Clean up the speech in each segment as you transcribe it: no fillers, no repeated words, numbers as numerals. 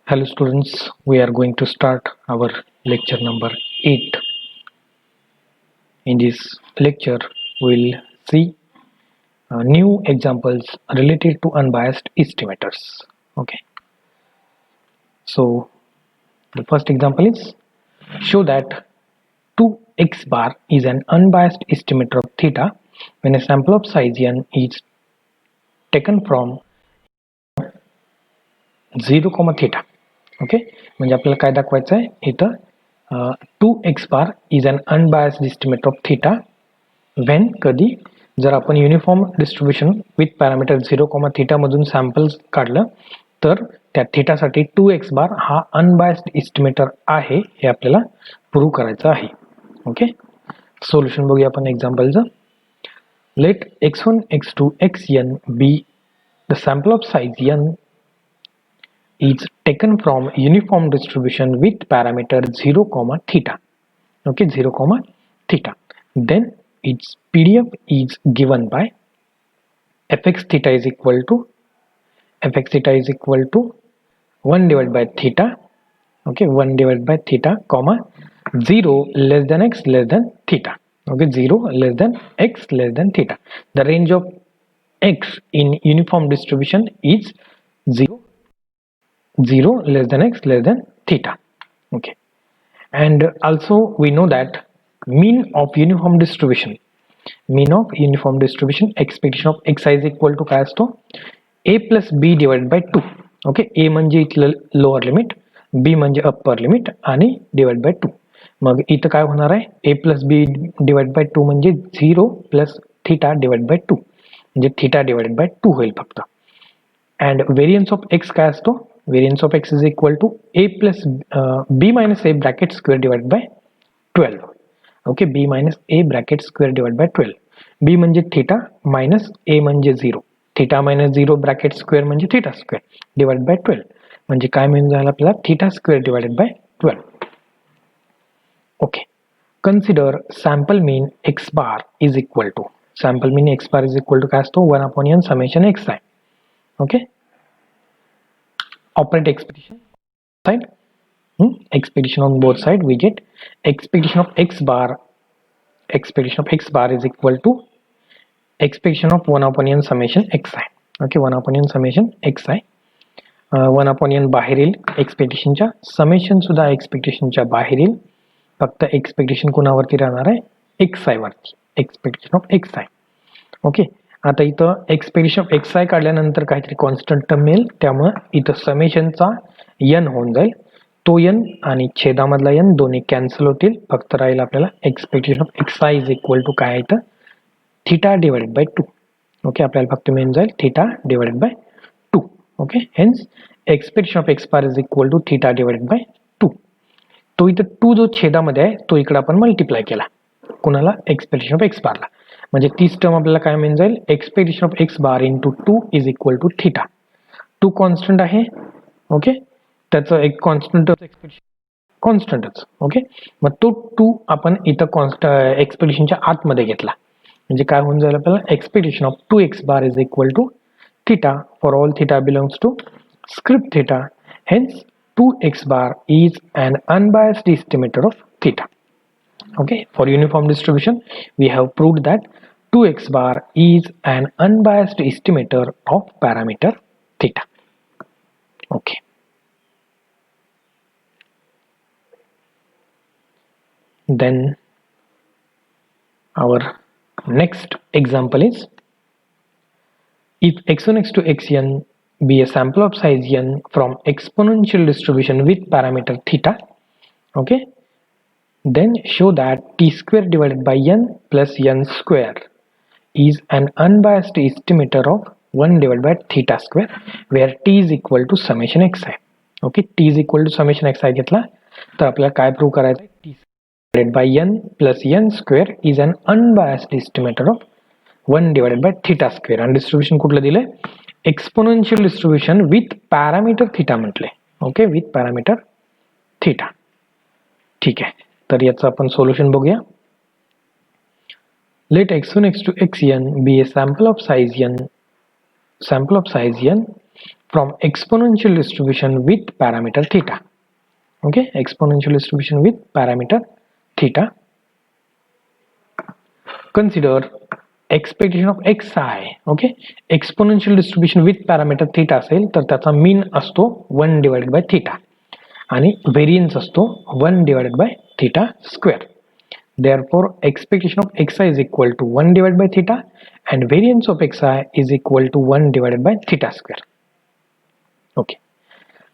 Hello students, we are going to start our lecture number 8. In this lecture, we'll see new examples related to unbiased estimators. Okay, so the first example is show that 2x bar is an unbiased estimator of theta when a sample of size n is taken from 0, theta. Okay म्हणजे आपल्याला काय दाखवायचं आहे इथं 2x bar is an unbiased estimate of theta when कधी जर आपण uniform distribution with parameter 0, theta मधून सॅम्पल्स काढलं तर त्या थीटासाठी 2x बार हा अनबायस्ड एस्टिमेटर आहे हे आपल्याला प्रूव्ह करायचं आहे. ओके, सोल्युशन बघूया आपण एक्झाम्पलचं. Let x1 x2 xn be the sample of size n is taken from uniform distribution with parameter 0, theta. Okay, 0, theta. Then its PDF is given by fx theta is equal to 1 divided by theta. Okay, 1 divided by theta, 0 less than x less than theta. Okay, 0 less than x less than theta. The range of x in uniform distribution is 0 less than x less than theta. Okay, and also we know that mean of uniform distribution expectation of xi is equal to काय असतो a plus b divided by 2. okay, a म्हणजे इथलं lower limit, b म्हणजे upper limit आणि divide by 2. मग इथं काय होणार आहे a plus b divided by 2 म्हणजे 0 plus theta divided by 2 म्हणजे theta divided by 2 होईल फक्त. and variance of x काय असतो, variance of x is equal to a plus b minus a bracket square divided by 12. okay, b minus a bracket square divided by 12. b म्हणजे theta minus a म्हणजे 0, theta minus 0 bracket square म्हणजे theta square divided by 12 म्हणजे काय मिळून जाईल आपल्याला theta square divided by 12. okay, consider sample mean x bar is equal to काय असतो 1 upon n summation xi. okay, operate expectation side, expectation on both side, we get expectation of x bar is equal to expectation of 1 upon n summation xi. okay, 1 upon n summation xi, 1 upon n बाहेर येईल एक्सपेक्टेशनच्या, summation सुद्धा एक्सपेक्टेशनच्या बाहेर येईल, फक्त expectation कोणावरती राहणार आहे xi वरती, एक्सपेक्टेशन ऑफ xi. ओके, आता इथं एक्सपेक्टेशन ऑफ xi काढल्यानंतर काहीतरी कॉन्स्टंट टर्म मिळेल, त्यामुळे इथं समेशनचा n होऊन जाईल, तो n आणि छेदामधला n दोन्ही कॅन्सल होतील, फक्त राहील आपल्याला expectation of xi is equal to काय इथं थीटा डिवाइडेड बाय 2. ओके, आपल्याला फक्त मिळून जाईल theta divided by 2. Okay, hence expectation of x bar is equal to theta divided by 2. तो इथं 2 जो छेदामध्ये आहे तो इकडे आपण मल्टिप्लाय केला कुणाला, एक्सपेक्टेशन ऑफ x बारला, म्हणजे तीच टर्म आपल्याला काय मिळून जाईल expectation of x bar into 2 is equal to theta. 2 constant आहे. ओके, त्याचं एक कॉन्स्टंट कॉन्स्टंटच. ओके, मग तो 2 आपण इथं एक्सपेक्टेशनच्या आतमध्ये घेतला म्हणजे काय होऊन जाईल आपल्याला expectation of 2x bar is equal to theta for all theta belongs to script theta. Hence 2x bar is an unbiased estimator of theta. Okay, for uniform distribution we have proved that 2x bar is an unbiased estimator of parameter theta. Okay, then our next example is if x1 x2 xn be a sample of size n from exponential distribution with parameter theta. Okay, then show that t square divided by n plus n square is an unbiased estimator of 1 divided by theta square where t is equal to summation xi. okay, t is equal to summation xi घेतला तर आपल्याला काय prove करायचं आहे, t divided by n plus n square is an unbiased estimator of 1 divided by theta square. आणि distribution कुठलं दिलंय exponential distribution with parameter theta म्हटले. Okay, with parameter theta. ठीक आहे, तर याचं आपण सोल्युशन बघूया. Let x1 x2 xn be a sample of size n from exponential distribution with parameter theta. Okay, exponential distribution with parameter theta. Consider expectation of xi. Okay, exponential distribution with parameter theta असेल तर त्याचा मीन असतो 1 divided by theta आणि variance असतो 1 divided by theta square. Therefore, expectation of xi is equal to 1 divided by theta and variance of xi is equal to 1 divided by theta square. Okay.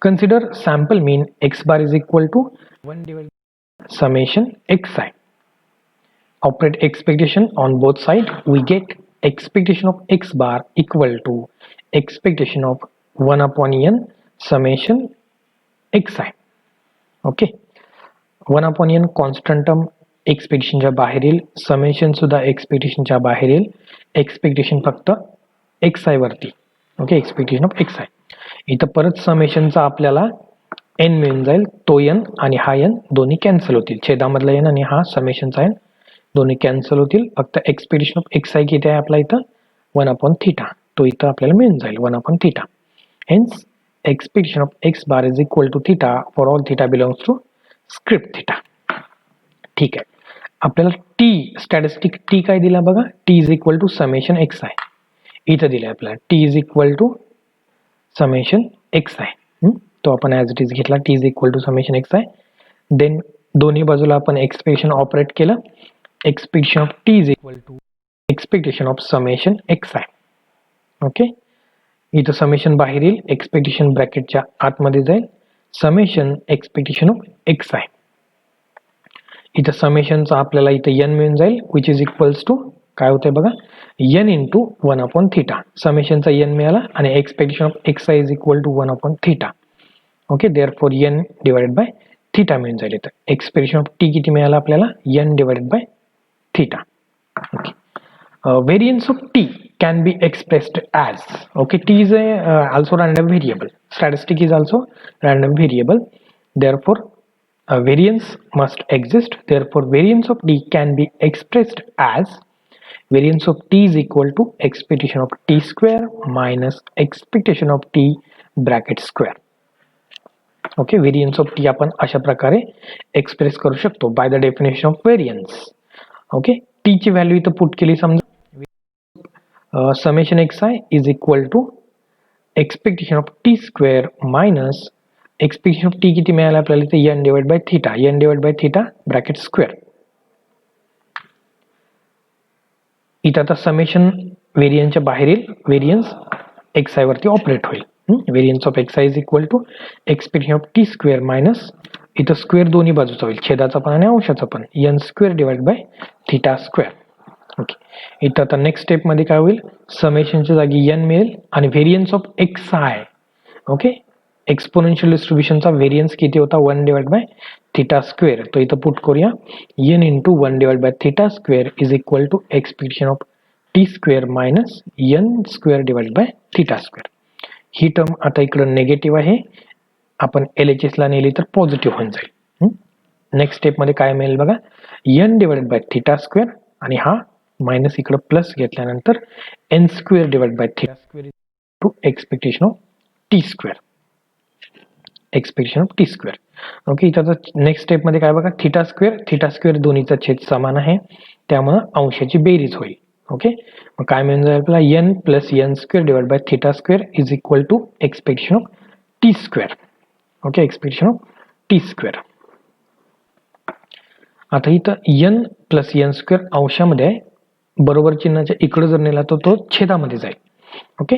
Consider sample mean x bar is equal to 1 divided by summation xi. Operate expectation on both sides. We get expectation of x bar equal to expectation of 1 upon n summation xi. Okay. 1 upon n constant term एक्सपेक्टेशनच्या बाहेर येईल, summation सुद्धा एक्सपेक्टेशनच्या बाहेर येईल. Expectation फक्त X I वरती. Okay, expectation of x I. इथं परत समेशनचा आपल्याला एन मिळून जाईल. तो एन आणि हा एन दोन्ही कॅन्सल होतील. छेदामधला एन आणि हा समेशनचा एन दोन्ही कॅन्सल होतील. फक्त एक्सपेक्टेशन ऑफ एक्स आय किती आहे आपला इथं 1 अपॉन थीटा. तो इथं आपल्याला मिळून जाईल 1 upon theta. Hence expectation of X bar is equal to theta for all theta belongs to script theta. ठीक आहे. आपल्याला टी स्टॅटिस्टिक टी काय दिला बघा, T is equal to summation X I. इथं दिलं आहे आपल्याला T is equal to summation X I. तो आपण ॲज इट इज घेतला, T is equal to summation X I. Then दोन्ही बाजूला आपण एक्सपेक्टेशन ऑपरेट केलं. Expectation of T is equal to expectation of summation X I. Okay, इथं summation बाहेर येईल, एक्सपेक्टेशन ब्रॅकेटच्या आतमध्ये जाईल, summation expectation of x I. इथं समेशनचा आपल्याला इथं एन मिळून जाईल विच इज इक्वल्स टू काय होतंय बघा एन इंटू 1 अपॉन थीटा. समेशनचा एन मिळाला आणि expectation of x i is equal to 1 upon theta. Okay, therefore n divided by theta मिळून जाईल. इथं एक्सपेक्टेशन ऑफ टी किती मिळाला आपल्याला n divided by theta. Okay, variance of t can be expressed as, okay, t is also random variable, statistic is also random variable, therefore variance must exist. Therefore variance of t can be expressed as variance of t is equal to expectation of t square minus expectation of t bracket square. Okay, variance of t आपण अशा प्रकारे express करू शकतो by the definition of variance. Okay, t ची value इथं put केली समजा summation xi is equal to expectation of t square minus expectation of t किती मिळालं आपल्याला इथे n divided by theta, n divided by theta bracket square. इथं आता समेशन व्हेरियन्सच्या बाहेर येईल, व्हेरियन्स xi वरती ऑपरेट होईल. Variance of xi is equal to expectation of t square minus इथं स्क्वेअर दोन्ही बाजूचा होईल, छेदाचा पण आणि अंशाचा पण, n square divided by theta square. Okay, इथं आता नेक्स्ट स्टेप मध्ये काय होईल, समेशनच्या जागी n मिळेल आणि variance of X I. Okay, exponential डिस्ट्रीब्युशनचा व्हेरियन्स किती होता 1 डिवाइड बाय थीटा स्क्वेअर. तो इथं पुट करूया n into 1 divide by theta square is equal to expectation of T square minus n square divide by theta square. ही term आता इकडं negative आहे, आपण LHS ला नेली तर पॉझिटिव्ह होऊन जाईल. नेक्स्ट स्टेप मध्ये काय मिळेल बघा n divide by theta square आणि हा मायनस इकडे प्लस घेतल्यानंतर n square divide by theta square two expectation of T square. Expectation of T square. Okay, इथं नेक्स्ट स्टेप मध्ये काय बघा थीटा स्क्वेअर दोन्हीचा छेद समान आहे, त्यामुळे अंशाची बेरीज होईल. ओके, मग काय मिळून जाईल आपल्याला n plus n square divide by theta square is equal to expectation of T square. Okay, expectation of T square. आता इथं n प्लस n स्क्वेअर अंशामध्ये आहे, बरोबर चिन्हाच्या इकडे जर नेला तर तो छेदामध्ये जाईल. ओके,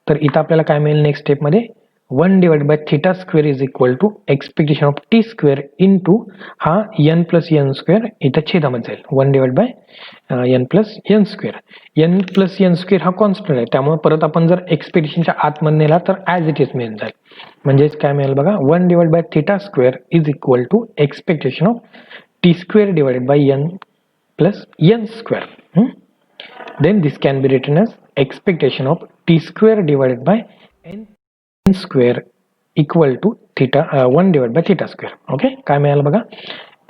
तर इथं आपल्याला काय मिळेल नेक्स्ट स्टेप मध्ये 1 divide by theta square is equal to expectation of T square into हा n प्लस n स्क्वेअर इथं छेदामध्ये जाईल 1 divide by n plus n square. n plus n square हा कॉन्स्टंट आहे, त्यामुळे परत आपण जर एक्सपेक्टेशनच्या आतमध्ये नेला तर ॲज इट इज मिळून जाईल. म्हणजेच काय मिळेल बघा 1 divide by theta square is equal to expectation of T square divided by n plus n square. Then this can be written as expectation of t square divided by n square equal to theta 1 divided by theta square. Okay, काय मिळालं बघा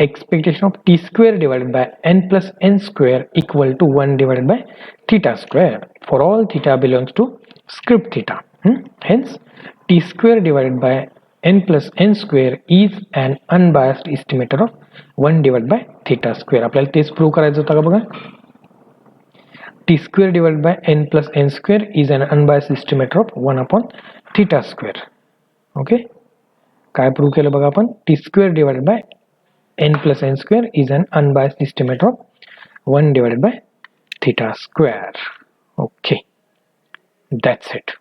expectation of t square divided by n plus n square equal to 1 divided by theta square for all theta belongs to script theta. Hence t square divided by n plus n square is an unbiased estimator of 1 divided by theta square. आपल्याला तेच prove करायचं होतं का बघा. t square divided by n plus n square is an unbiased estimator of 1 upon theta square. Okay, काय prove केलं बघा आपण. t square divided by n plus n square is an unbiased estimator of 1 divided by theta square. Okay, that's it.